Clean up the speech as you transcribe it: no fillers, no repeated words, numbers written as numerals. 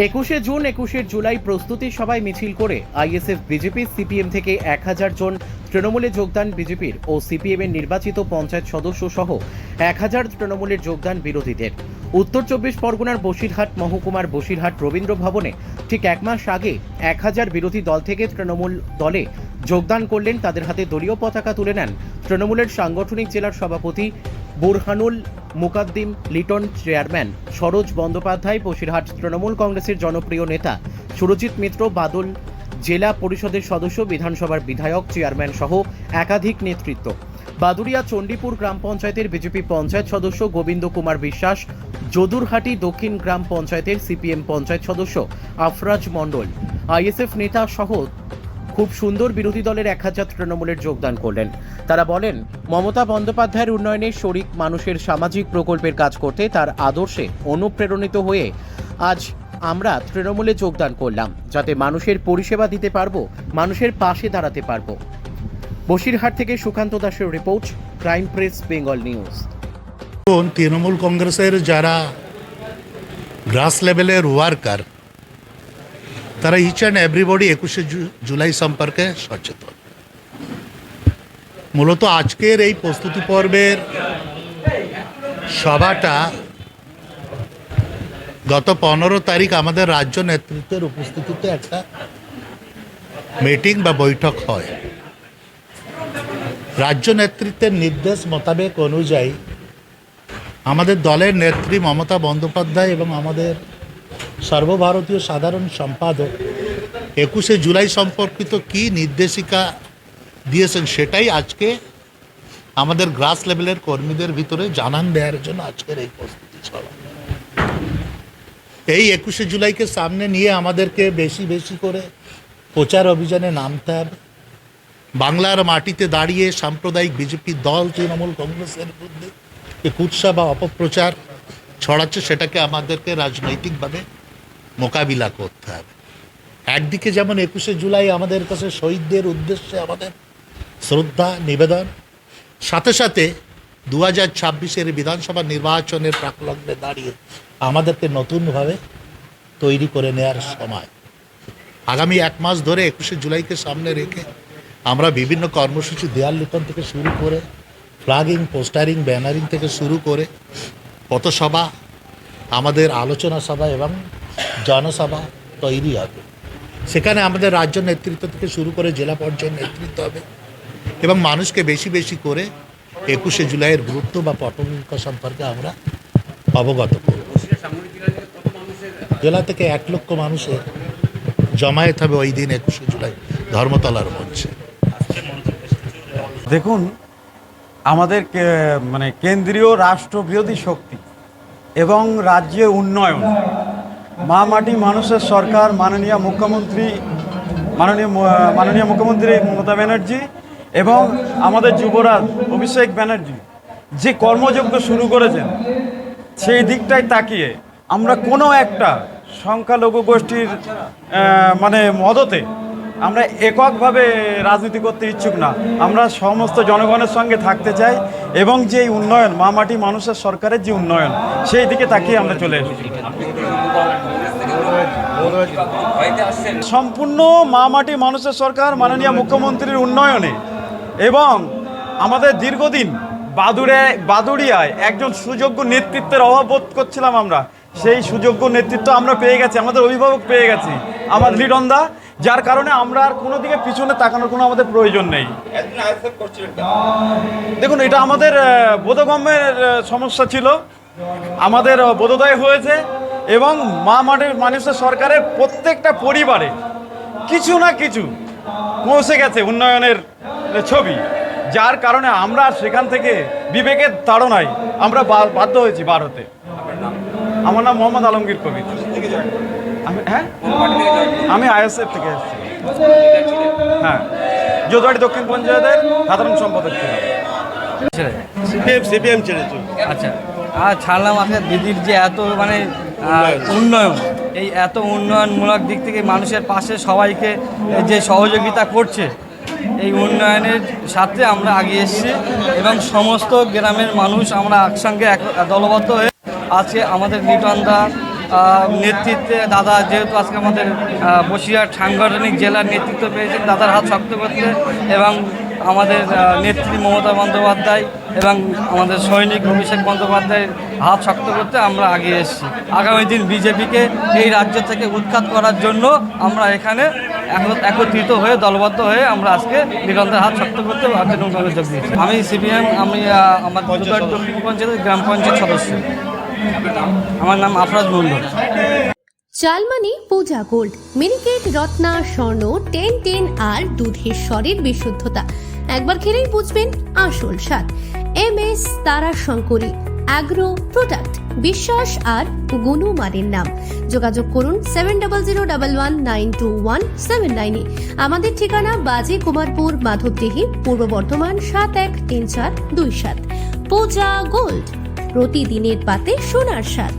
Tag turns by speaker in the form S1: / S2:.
S1: 21শে June 21শে July প্রস্তুতি সভায় মিছিল করে আইএসএফ বিজেপি সিপিএম থেকে 1000 জন তৃণমূলে যোগদান বিজেপির ও সিপিএম এর নির্বাচিত পঞ্চায়েত সদস্য সহ 1000 তৃণমূলের যোগদান বিরোধীদের। উত্তর 24 পরগনার বসিরহাট মহকুমার বসিরহাট রবীন্দ্র ভবনে ঠিক এক মাস আগে 1000 বিরোধী দল থেকে তৃণমূল দলে যোগদান করলেন। তাদের হাতে দলীয় পতাকা তুলে নেন তৃণমূলের সাংগঠনিক জেলার সভাপতি বুরহানুল মুকাদ্দিম, লিটন চেয়ারম্যান সরোজ বন্দ্যোপাধ্যায়, বসিরহাট তৃণমূল কংগ্রেসের জনপ্রিয় নেতা সুরজিৎ মিত্র, বাদল জেলা পরিষদের সদস্য, বিধানসভার বিধায়ক, চেয়ারম্যান সহ একাধিক নেতৃত্ব। বাদুড়িয়া চণ্ডীপুর গ্রাম পঞ্চায়েতের বিজেপি পঞ্চায়েত সদস্য গোবিন্দ কুমার বিশ্বাস, যদুরহাটি দক্ষিণ গ্রাম পঞ্চায়েতের সিপিএম পঞ্চায়েত সদস্য আফরাজ মণ্ডল, আইএসএফ নেতা সহ খুব সুন্দর বিরোধী দলের 1000 তৃণমূলের যোগদান করলেন। তারা বলেন, মমতা বন্দ্যোপাধ্যায়ের উন্নয়নের শরিক মানুষের সামাজিক প্রকল্পের কাজ করতে তার আদর্শে অনুপ্রেরণিত হয়ে আজ আমরা তৃণমূলে যোগদান করলাম, যাতে মানুষের পরিষেবা দিতে পারবো, মানুষের পাশে দাঁড়াতে পারবো। বসিরহাট থেকে সুকান্ত দাসের report, crime press Bengal news.
S2: Trinamool কংগ্রেসের যারা গ্রাস লেভেলের ওয়ার্কার, তারা ইচ অ্যান্ড এভরিবডি 21শে জুলাই সম্পর্কে সচেতন। মূলত আজকের এই প্রস্তুতি পর্বের সভাটা গত 15 তারিখ আমাদের রাজ্য নেতৃত্বের উপস্থিতিতে একটা মিটিং বা বৈঠক হয়। রাজ্য নেতৃত্বের নির্দেশ মোতাবেক অনুযায়ী আমাদের দলের নেত্রী মমতা বন্দ্যোপাধ্যায় এবং আমাদের সর্বভারতীয় সাধারণ সম্পাদক 21শে জুলাই সম্পর্কিত কী নির্দেশিকা দিয়েছেন সেটাই আজকে আমাদের গ্রাস লেভেলের কর্মীদের ভিতরে জানান দেওয়ার জন্য আজকের এই প্রস্তুতি সভা। এই 21শে জুলাইকে সামনে নিয়ে আমাদেরকে বেশি বেশি করে প্রচার অভিযানে নামতে হবে। বাংলার মাটিতে দাঁড়িয়ে সাম্প্রদায়িক বিজেপি দল তৃণমূল কংগ্রেসের বিরুদ্ধে যে কুৎসা বা অপপ্রচার ছড়াচ্ছে, সেটাকে আমাদেরকে রাজনৈতিকভাবে মোকাবিলা করতে হবে। একদিকে যেমন 21শে জুলাই আমাদের কাছে শহীদদের উদ্দেশ্যে আমাদের শ্রদ্ধা নিবেদন, সাথে সাথে 2026-এর বিধানসভা নির্বাচনের প্রাকলগ্নে দাঁড়িয়ে আমাদেরকে নতুনভাবে তৈরি করে নেওয়ার সময়। আগামী এক মাস ধরে 21শে জুলাইকে সামনে রেখে আমরা বিভিন্ন কর্মসূচি, দেয়াল লিখন থেকে শুরু করে ফ্ল্যাগিং, পোস্টারিং, ব্যানারিং থেকে শুরু করে পথসভা, আমাদের আলোচনা সভা এবং জনসভা তৈরি হবে। সেখানে আমাদের রাজ্য নেতৃত্ব থেকে শুরু করে জেলা পর্যায়ের নেতৃত্ব হবে এবং মানুষকে বেশি বেশি করে 21শে জুলাইয়ের গুরুত্ব বা পটভূমিকা সম্পর্কে আমরা অবগত করব। জেলা থেকে 1 লক্ষ মানুষের জমায়েত হবে ওই দিন 21শে জুলাই ধর্মতলার মঞ্চে।
S3: দেখুন, আমাদের কেন্দ্রীয় রাষ্ট্রবিরোধী শক্তি এবং রাজ্যের উন্নয়ন, মা মাটি মানুষের সরকার, মাননীয় মুখ্যমন্ত্রী মমতা ব্যানার্জি এবং আমাদের যুবরাজ অভিষেক ব্যানার্জি যে কর্মযজ্ঞ শুরু করেছেন, সেই দিকটাই তাকিয়ে আমরা কোনো একটা সংখ্যালঘু গোষ্ঠীর মদতে আমরা এককভাবে রাজনীতি করতে ইচ্ছুক না। আমরা সমস্ত জনগণের সঙ্গে থাকতে চাই এবং যে উন্নয়ন, মা মাটি মানুষের সরকারের যে উন্নয়ন, সেই দিকে তাকিয়ে আমরা চলে এসেছি। সম্পূর্ণ মা মাটি মানুষের সরকার, মাননীয় মুখ্যমন্ত্রীর উন্নয়নে এবং আমাদের দীর্ঘদিন বাদুড়িয়ায় একজন সুযোগ্য নেতৃত্বের অভাব বোধ করছিলাম আমরা। সেই সুযোগ্য নেতৃত্ব আমরা পেয়ে গেছি, আমাদের অভিভাবক পেয়ে গেছি, আমার লিটন দা, যার কারণে আমরা আর কোনো দিকে পিছনে তাকানোর কোনো আমাদের প্রয়োজন নেই। দেখুন, এটা আমাদের বোধগম্যের সমস্যা ছিল, আমাদের বোধোদয় হয়েছে এবং মা মাটির মানুষের সরকারের প্রত্যেকটা পরিবারে কিছু না কিছু পৌঁছে গেছে উন্নয়নের ছবি, যার কারণে আমরা সেখান থেকে বিবেকের তাড়নায় আমরা বাধ্য হয়েছি বার হতে। আমার নাম মোহাম্মদ আলমগীর কবির। আমি আইএসএফ থেকে এসেছি। হ্যাঁ, যদুয়াটি দক্ষিণ পঞ্চায়েতের সাধারণ সম্পাদক ছিলাম। সিপিএম ছেড়েছি।
S4: আচ্ছা, আর ছাড়লাম আপনার দিদির যে এত উন্নয়ন, এই এত উন্নয়নমূলক দিক থেকে মানুষের পাশে সবাইকে যে সহযোগিতা করছে, এই উন্নয়নের সাথে আমরা এগিয়ে এসেছি এবং সমস্ত গ্রামের মানুষ আমরা একসঙ্গে দলবদ্ধ হয়ে আজকে আমাদের লিটন দা, নেতৃত্বে দাদা যেহেতু আজকে আমাদের বসিরহাট সাংগঠনিক জেলার নেতৃত্ব পেয়েছেন, দাদার হাত শক্ত করতে এবং আমাদের নেত্রী মমতা বন্দ্যোপাধ্যায় এবং আমাদের সৈনিক অভিষেক বন্দ্যোপাধ্যায়ের হাত শক্ত করতে আমরা এগিয়ে এসেছি। আগামী দিন বিজেপিকে এই রাজ্য থেকে উৎখাত করার জন্য আমরা এখানে একত্রিত হয়ে দলবদ্ধ হয়ে আমরা আজকে দিগন্তের হাত শক্ত করতে তৃণমূল কংগ্রেস যোগ দিয়েছি। আমি সিপিএম, আমি আমার দুধর দক্ষিণ পঞ্চায়েতের গ্রাম পঞ্চায়েত সদস্য। আমার নাম আফরাজ মন্ডল।
S5: চালমানি পূজা গোল্ড, মিনিকেট, রত্না, স্বর্ণ 10-10 আর দুধের স্বরের বিশুদ্ধতা একবার খেলেই বুঝবেন আসল স্বাদ। MS তারা শঙ্করী অ্যাগ্রো প্রোডাক্ট, বিশ্বাস আর গুণমানের নাম। যোগাযোগ করুন 7011192179 এ। আমাদের ঠিকানা বাজে কুমারপুর, মাধবদেহি, পূর্ব বর্ধমান 713427। পূজা গোল্ড, প্রতিদিনের পাতে সোনার স্বাদ।